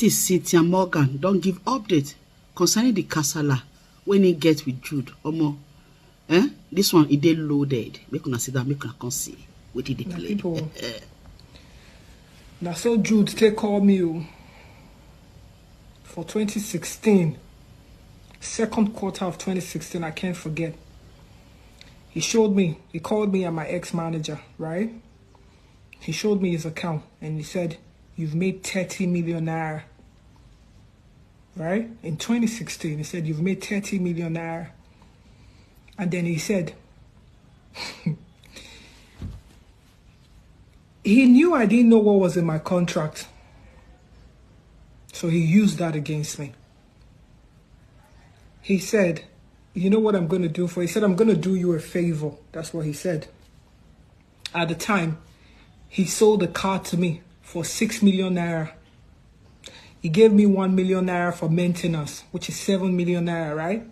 Justice Cynthia Morgan don't give update concerning the kasala when he gets with Jude. Omo, this one it dey loaded. Make una see that, make una can see what he play. People, now so Jude take call me for 2016, second quarter of 2016. I can't forget. He called me and my ex-manager, right? He showed me his account and he said, "You've made 30 million naira." Right? In 2016, he said, "You've made 30 million naira." And then he said, he knew I didn't know what was in my contract. So he used that against me. He said, "You know what I'm going to do for you?" He said, "I'm going to do you a favor." That's what he said. At the time, he sold a car to me for 6 million naira. He gave me 1 million naira for maintenance, which is 7 million naira, right?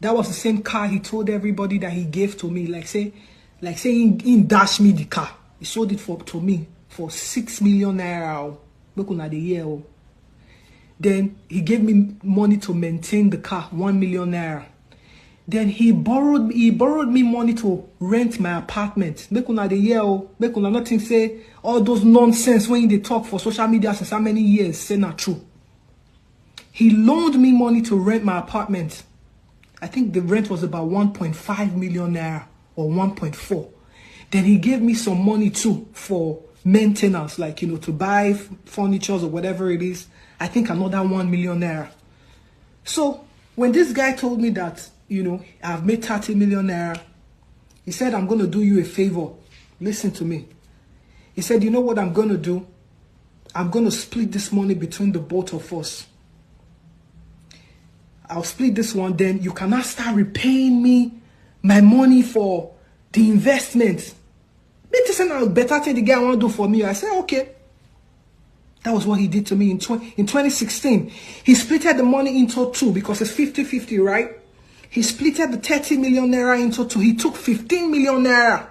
That was the same car he told everybody that he gave to me. Like say he dashed me the car. He sold it to me for 6 million naira. Look at the year. Then he gave me money to maintain the car, 1 million naira. Then he borrowed me money to rent my apartment. Make una the year, make una nothing say all those nonsense when they talk for social media since how many years, say not true. He loaned me money to rent my apartment. I think the rent was about 1.5 million naira or 1.4. Then he gave me some money too for maintenance, like, to buy furniture or whatever it is. I think another 1 million naira. So when this guy told me that, I've made 30 million naira, he said, "I'm going to do you a favor. Listen to me." He said, "You know what I'm going to do? I'm going to split this money between the both of us. I'll split this one, then you cannot start repaying me my money for the investment." This is a better thing the guy want to do for me. I said, okay. That was what he did to me in 2016. He splitted the money into two because it's 50-50, right? He splitted the 30 million naira into two. He took 15 million naira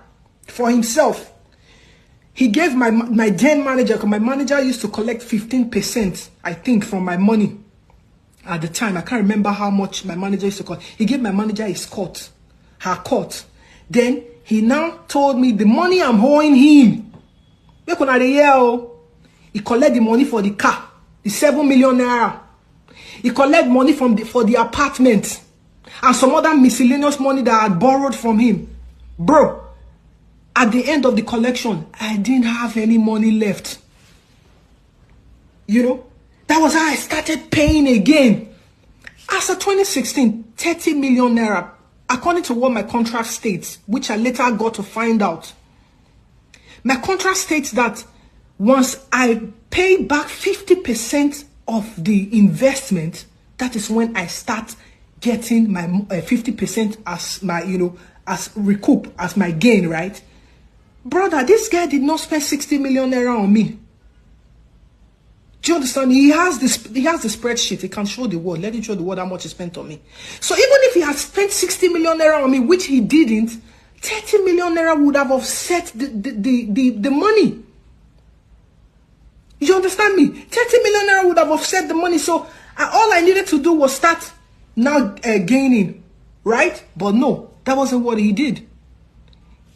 for himself. He gave my then manager, because my manager used to collect 15%, I think, from my money at the time. I can't remember how much my manager used to collect. He gave my manager his cut, her cut. Then he now told me the money I'm owing him. He collect the money for the car, the 7 million naira. He collect money for the apartment and some other miscellaneous money that I had borrowed from him. Bro, at the end of the collection, I didn't have any money left. That was how I started paying again. As of 2016, 30 million naira, according to what my contract states, which I later got to find out. My contract states that once I pay back 50% of the investment, that is when I start getting my 50% as my, as recoup, as my gain, right? Brother, this guy did not spend 60 million naira on me. Do you understand? He has the spreadsheet. He can show the world. Let him show the world how much he spent on me. So even if he had spent 60 million naira on me, which he didn't, 30 million naira would have offset the money. You understand me? 30 million naira would have offset the money. So all I needed to do was start now gaining, right? But no, that wasn't what he did.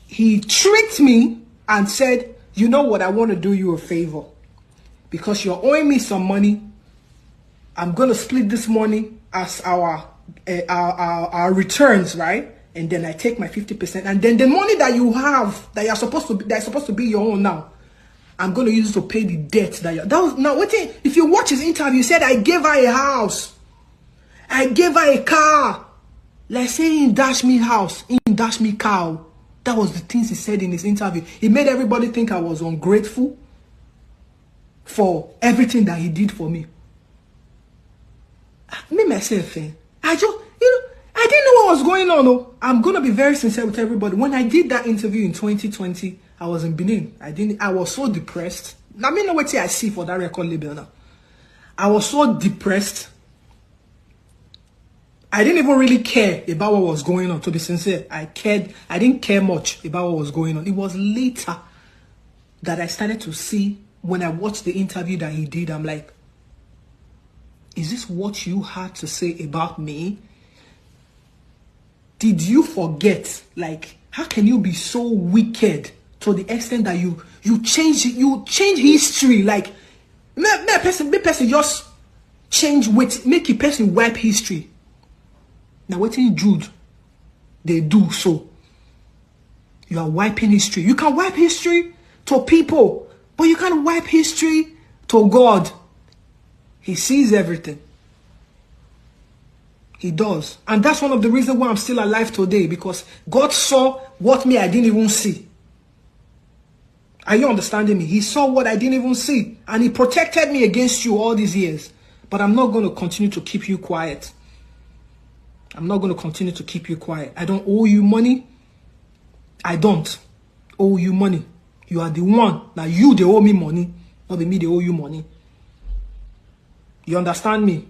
He tricked me and said, "You know what? I want to do you a favor. Because you're owing me some money, I'm going to split this money as our returns, right? And then I take my 50%. And then the money that you have, that's supposed to be your own now, I'm going to use it to pay the debt that you... Now, if you watch his interview, he said, I gave her a house. I gave her a car. Like saying he dashed me house, he dashed me car. That was the things he said in his interview. He made everybody think I was ungrateful for everything that he did for me. Me, myself, I just, I didn't know what was going on. No. I'm going to be very sincere with everybody. When I did that interview in 2020, I was in Benin. I was so depressed. I mean, know what I see for that record label now. I was so depressed. I didn't even really care about what was going on, to be sincere. I didn't care much about what was going on. It was later that I started to see, when I watched the interview that he did, I'm like, Is this what you had to say about me? Did you forget? Like, how can you be so wicked to the extent that you change history? Like, me person just change with make a person wipe history. Now what in Jude they do so? You are wiping history. You can wipe history to people, but you can't wipe history to God. He sees everything. He does. And that's one of the reasons why I'm still alive today, because God saw what I didn't even see. Are you understanding me? He saw what I didn't even see. And he protected me against you all these years. But I'm not going to continue to keep you quiet. I'm not going to continue to keep you quiet. I don't owe you money. I don't owe you money. You are the one. Now you, they owe me money. Not me, they owe you money. You understand me?